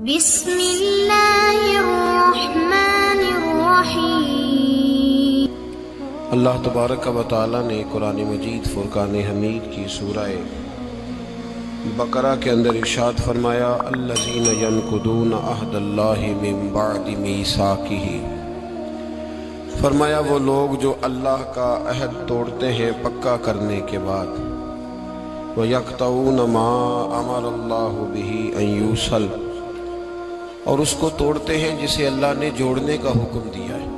بسم اللہ الرحمن الرحیم۔ اللہ تبارک و تعالی نے قرآن مجید فرقان حمید کی سورہ بقرہ کے اندر ارشاد فرمایا الذین ینقضون عہد اللہ من بعد میثاقہ، فرمایا وہ لوگ جو اللہ کا عہد توڑتے ہیں پکا کرنے کے بعد، وَيَقْطَعُونَ مَا أَمَرَ اللَّهُ بِهِ أَن يُوصَلَ، اور اس کو توڑتے ہیں جسے اللہ نے جوڑنے کا حکم دیا ہے،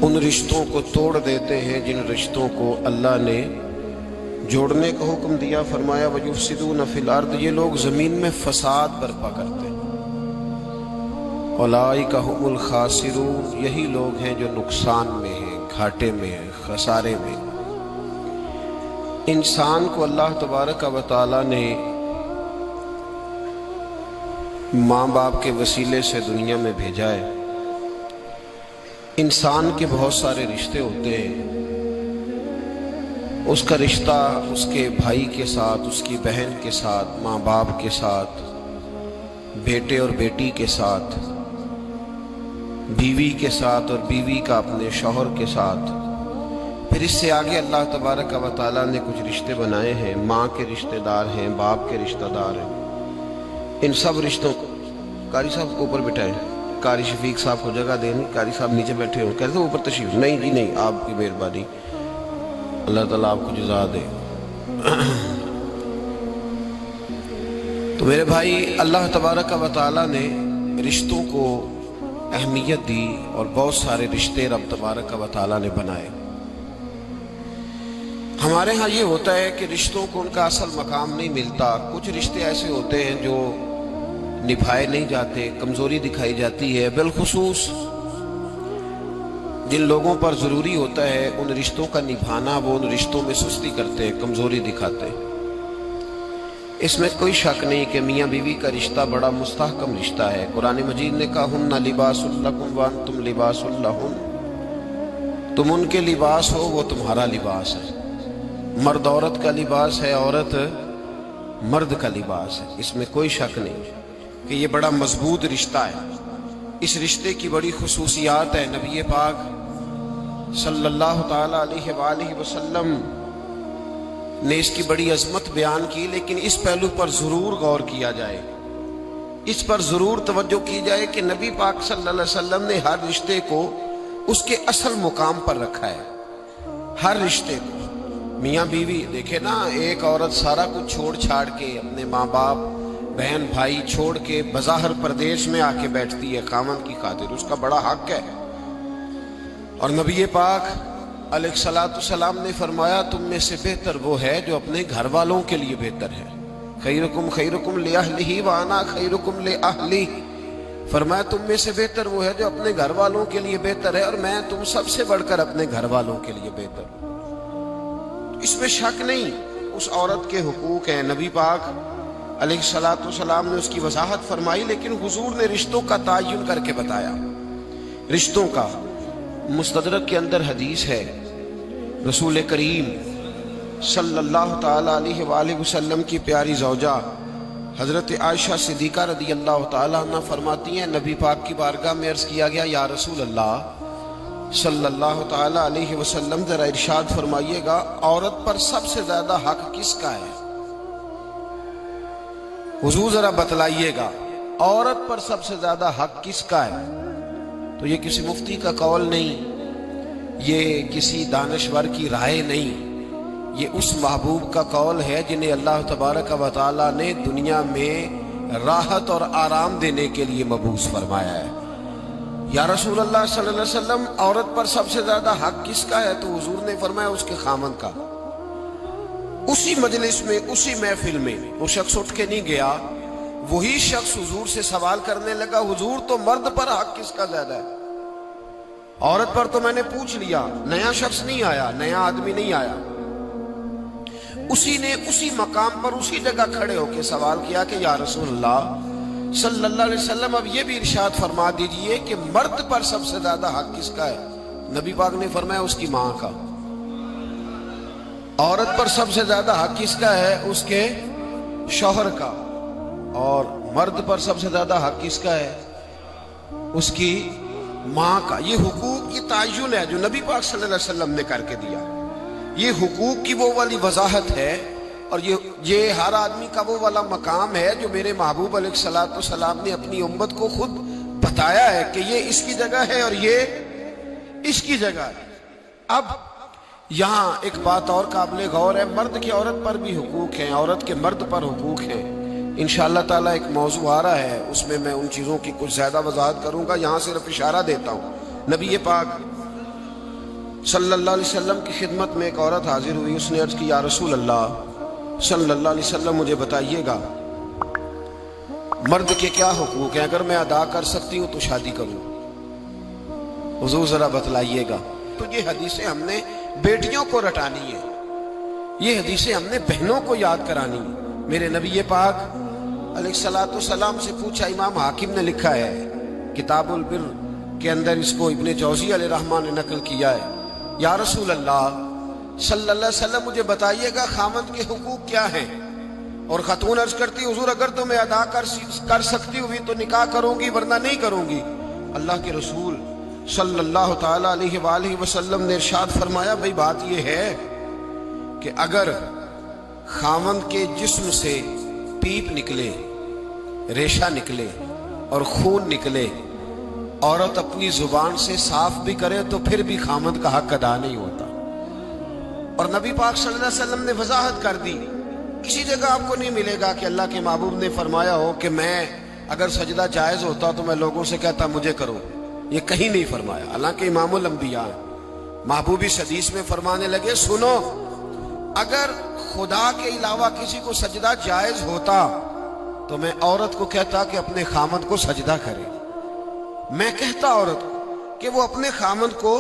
ان رشتوں کو توڑ دیتے ہیں جن رشتوں کو اللہ نے جوڑنے کا حکم دیا۔ فرمایا وَيُفْسِدُونَ فِي الْأَرْضِ، یہ لوگ زمین میں فساد برپا کرتے ہیں۔ أُولَٰئِكَ هُمُ الْخَاسِرُونَ، یہی لوگ ہیں جو نقصان میں ہیں، گھاٹے میں ہیں، خسارے میں۔ انسان کو اللہ تبارک و تعالی نے ماں باپ کے وسیلے سے دنیا میں بھیجا ہے۔ انسان کے بہت سارے رشتے ہوتے ہیں، اس کا رشتہ اس کے بھائی کے ساتھ، اس کی بہن کے ساتھ، ماں باپ کے ساتھ، بیٹے اور بیٹی کے ساتھ، بیوی کے ساتھ اور بیوی کا اپنے شوہر کے ساتھ۔ پھر اس سے آگے اللہ تبارک و تعالیٰ نے کچھ رشتے بنائے ہیں، ماں کے رشتہ دار ہیں، باپ کے رشتہ دار ہیں۔ ان سب رشتوں کو قاری صاحب کو اوپر بٹھائیں، قاری شفیق صاحب کو جگہ دیں، قاری صاحب نیچے بیٹھے ہوں، کہتے ہیں اوپر تشریف نہیں جی نہیں، آپ کی مہربانی، اللہ تعالیٰ آپ کو جزا دے۔ تو میرے بھائی، اللہ تبارک و تعالیٰ نے رشتوں کو اہمیت دی اور بہت سارے رشتے رب تبارک و تعالیٰ نے بنائے۔ ہمارے ہاں یہ ہوتا ہے کہ رشتوں کو ان کا اصل مقام نہیں ملتا، کچھ رشتے ایسے ہوتے ہیں جو نبھائے نہیں جاتے، کمزوری دکھائی جاتی ہے، بالخصوص جن لوگوں پر ضروری ہوتا ہے ان رشتوں کا نبھانا، وہ ان رشتوں میں سستی کرتے ہیں، کمزوری دکھاتے ہیں۔ اس میں کوئی شک نہیں کہ میاں بیوی کا رشتہ بڑا مستحکم رشتہ ہے۔ قرآن مجید نے کہا ہن لباس لکم وانتم لباس لہن، تم ان کے لباس ہو، وہ تمہارا لباس ہے۔ مرد عورت کا لباس ہے، عورت مرد کا لباس ہے، اس میں کوئی شک نہیں کہ یہ بڑا مضبوط رشتہ ہے۔ اس رشتے کی بڑی خصوصیات ہے، نبی پاک صلی اللہ تعالی علیہ وآلہ وسلم نے اس کی بڑی عظمت بیان کی، لیکن اس پہلو پر ضرور غور کیا جائے، اس پر ضرور توجہ کی جائے کہ نبی پاک صلی اللہ علیہ وسلم نے ہر رشتے کو اس کے اصل مقام پر رکھا ہے۔ ہر رشتے کو، میاں بیوی دیکھے نا، ایک عورت سارا کچھ چھوڑ چھاڑ کے، اپنے ماں باپ بہن بھائی چھوڑ کے بظاہر پردیش میں آ کے بیٹھتی ہے خاوند کی خاطر، اس کا بڑا حق ہے۔ اور نبی پاک علیہ السلام نے فرمایا تم میں سے بہتر وہ ہے جو اپنے گھر والوں کے لیے بہتر ہے۔ خیرکم خیرکم لأہلہ وانا خیرکم لأہلی، فرمایا تم میں سے بہتر وہ ہے جو اپنے گھر والوں کے لیے بہتر ہے، اور میں تم سب سے بڑھ کر اپنے گھر والوں کے لیے بہتر ہوں۔ اس میں شک نہیں، اس عورت کے حقوق ہیں، نبی پاک علیہ السلام نے اس کی وضاحت فرمائی، لیکن حضور نے رشتوں کا تعین کر کے بتایا۔ رشتوں کا مستدرک کے اندر حدیث ہے، رسول کریم صلی اللہ تعالی علیہ وآلہ وسلم کی پیاری زوجہ حضرت عائشہ صدیقہ رضی اللہ تعالی عنہ فرماتی ہیں، نبی پاک کی بارگاہ میں عرض کیا گیا یا رسول اللہ صلی اللہ تعالی علیہ وسلم ذرا ارشاد فرمائیے گا عورت پر سب سے زیادہ حق کس کا ہے؟ حضور ذرا بتلائیے گا عورت پر سب سے زیادہ حق کس کا ہے؟ تو یہ کسی مفتی کا قول نہیں، یہ کسی دانشور کی رائے نہیں، یہ اس محبوب کا قول ہے جنہیں اللہ تبارک و تعالی نے دنیا میں راحت اور آرام دینے کے لیے مبعوث فرمایا ہے۔ یا رسول اللہ صلی اللہ علیہ وسلم عورت پر سب سے زیادہ حق کس کا ہے؟ تو حضور نے فرمایا اس کے خامند کا۔ اسی مجلس میں، اسی محفل میں وہ شخص اٹھ کے نہیں گیا، وہی شخص حضور سے سوال کرنے لگا حضور تو مرد پر حق کس کا زیادہ ہے؟ عورت پر تو میں نے پوچھ لیا، نیا شخص نہیں آیا، نیا آدمی نہیں آیا۔ اسی نے اسی مقام پر اسی جگہ کھڑے ہو کے سوال کیا کہ یا رسول اللہ صلی اللہ علیہ وسلم اب یہ بھی ارشاد فرما دیجئے کہ مرد پر سب سے زیادہ حق کس کا ہے؟ نبی پاک نے فرمایا اس کی ماں کا۔ عورت پر سب سے زیادہ حق کس کا ہے؟ اس کے شوہر کا۔ اور مرد پر سب سے زیادہ حق کس کا ہے؟ اس کی ماں کا۔ یہ حقوق کی تعین ہے جو نبی پاک صلی اللہ علیہ وسلم نے کر کے دیا۔ یہ حقوق کی وہ والی وضاحت ہے، اور یہ ہر آدمی کا وہ والا مقام ہے جو میرے محبوب علیہ الصلوۃ والسلام نے اپنی امت کو خود بتایا ہے کہ یہ اس کی جگہ ہے اور یہ اس کی جگہ ہے۔ اب یہاں ایک بات اور قابل غور ہے، مرد کی عورت پر بھی حقوق ہیں، عورت کے مرد پر حقوق ہیں۔ انشاءاللہ تعالیٰ ایک موضوع آ رہا ہے، اس میں ان چیزوں کی کچھ زیادہ وضاحت کروں گا، یہاں صرف اشارہ دیتا ہوں۔ نبی پاک صلی اللہ علیہ وسلم کی خدمت میں ایک عورت حاضر ہوئی، اس نے عرض کی یا رسول اللہ صلی اللہ علیہ وسلم مجھے بتائیے گا مرد کے کیا حقوق ہیں، اگر میں ادا کر سکتی ہوں تو شادی کروں، حضور ذرا بتلائیے گا۔ تو یہ حدیثیں ہم نے بیٹیوں کو رٹانی ہے، یہ حدیثیں ہم نے بہنوں کو یاد کرانی ہے۔ میرے نبی پاک علیہ الصلوۃ والسلام سے پوچھا، امام حاکم نے لکھا ہے کتاب البر کے اندر، اس کو ابن جوزی علیہ الرحمن نے نقل کیا ہے، یا رسول اللہ صلی اللہ علیہ وسلم مجھے بتائیے گا خامند کے حقوق کیا ہیں؟ اور خاتون عرض کرتی حضور اگر تو میں ادا کر سکتی ہوئی تو نکاح کروں گی ورنہ نہیں کروں گی۔ اللہ کے رسول صلی اللہ تعالی علیہ وآلہ وسلم نے ارشاد فرمایا، بھئی بات یہ ہے کہ اگر خامند کے جسم سے پیپ نکلے، ریشہ نکلے اور خون نکلے، عورت اپنی زبان سے صاف بھی کرے تو پھر بھی خامند کا حق ادا نہیں ہوتا۔ اور نبی پاک صلی اللہ علیہ وسلم نے وضاحت کر دی، کسی جگہ آپ کو نہیں ملے گا کہ اللہ کے محبوب نے فرمایا ہو کہ میں اگر سجدہ جائز ہوتا تو میں لوگوں سے کہتا مجھے کرو، یہ کہیں نہیں فرمایا۔ حالانکہ امام الانبیاء محبوب اس حدیث میں فرمانے لگے، سنو اگر خدا کے علاوہ کسی کو سجدہ جائز ہوتا تو میں عورت کو کہتا کہ اپنے خامند کو سجدہ کرے، میں کہتا عورت کو کہ وہ اپنے خامند کو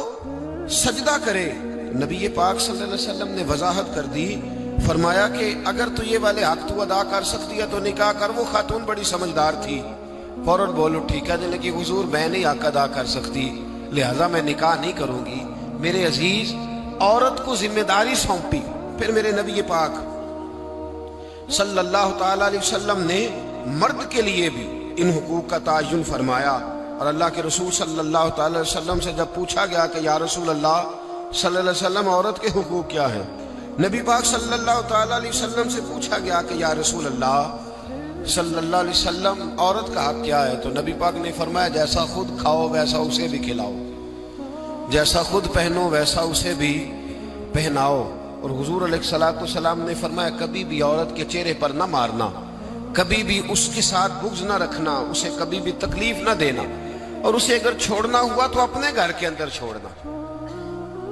سجدہ کرے۔ نبی پاک صلی اللہ علیہ وسلم نے وضاحت کر دی، فرمایا کہ اگر تو یہ والے حق تو ادا کر سکتی ہے تو نکاح کر۔ وہ خاتون بڑی سمجھدار تھی، فوراً بولو ٹھیک ہے، جنہیں کہ حضور میں نہیں حق ادا کر سکتی لہٰذا میں نکاح نہیں کروں گی۔ میرے عزیز، عورت کو ذمہ داری سونپی۔ پھر میرے نبی پاک صلی اللہ تعالی علیہ وسلم نے مرد کے لیے بھی ان حقوق کا تعین فرمایا، اور اللہ کے رسول صلی اللہ تعالی علیہ وسلم سے جب پوچھا گیا کہ یا رسول اللہ صلی اللہ علیہ وسلم عورت کے حقوق کیا ہیں، نبی پاک صلی اللہ تعالی علیہ وسلم سے پوچھا گیا کہ یا رسول اللہ صلی اللہ علیہ وسلم عورت کا حق کیا ہے، تو نبی پاک نے فرمایا جیسا خود کھاؤ ویسا اسے بھی کھلاؤ، جیسا خود پہنو ویسا اسے بھی پہناؤ۔ اور حضور علیہ الصلوۃ والسلام نے فرمایا کبھی بھی عورت کے چہرے پر نہ مارنا، کبھی بھی اس کے ساتھ بغض نہ رکھنا، اسے کبھی بھی تکلیف نہ دینا، اور اسے اگر چھوڑنا ہوا تو اپنے گھر کے اندر چھوڑنا،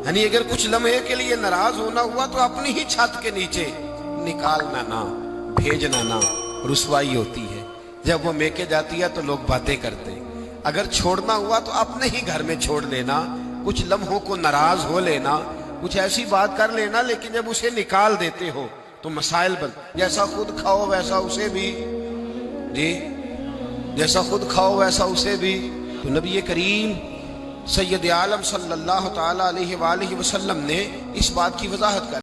یعنی اگر کچھ لمحے کے لیے ناراض ہونا ہوا تو اپنی ہی چھت کے نیچے نکالنا نہ، بھیجنا نہ، رسوائی ہوتی ہے جب وہ میکے جاتی ہے تو لوگ باتیں کرتے۔ اگر چھوڑنا ہوا تو اپنے ہی گھر میں چھوڑ لینا، کچھ لمحوں کو ناراض ہو لینا، کچھ ایسی بات کر لینا، لیکن جب اسے نکال دیتے ہو تو مسائل جیسا خود کھاؤ ویسا اسے بھی، جی جیسا خود کھاؤ ویسا اسے بھی۔ تو نبی کریم سید عالم صلی اللہ تعالی علیہ وآلہ وسلم نے اس بات کی وضاحت کر